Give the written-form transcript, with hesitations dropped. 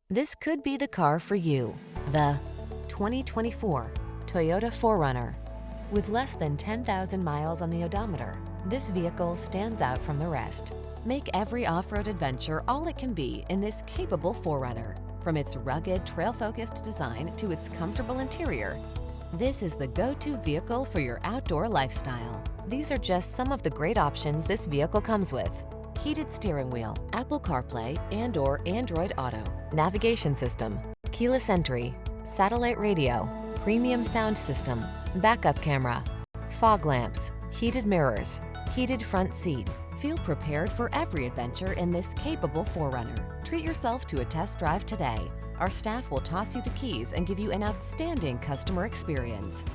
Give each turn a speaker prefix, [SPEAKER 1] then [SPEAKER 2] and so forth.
[SPEAKER 1] This could be the car for you. The 2024 Toyota 4Runner. With less than 10,000 miles on the odometer, this vehicle stands out from the rest. Make every off-road adventure all it can be in this capable 4Runner. From its rugged, trail-focused design to its comfortable interior, this is the go-to vehicle for your outdoor lifestyle. These are just some of the great options this vehicle comes with: heated steering wheel, Apple CarPlay and/or Android Auto, navigation system, keyless entry, satellite radio, premium sound system, backup camera, fog lamps, heated mirrors, heated front seat. Feel prepared for every adventure in this capable 4Runner. Treat yourself to a test drive today. Our staff will toss you the keys and give you an outstanding customer experience.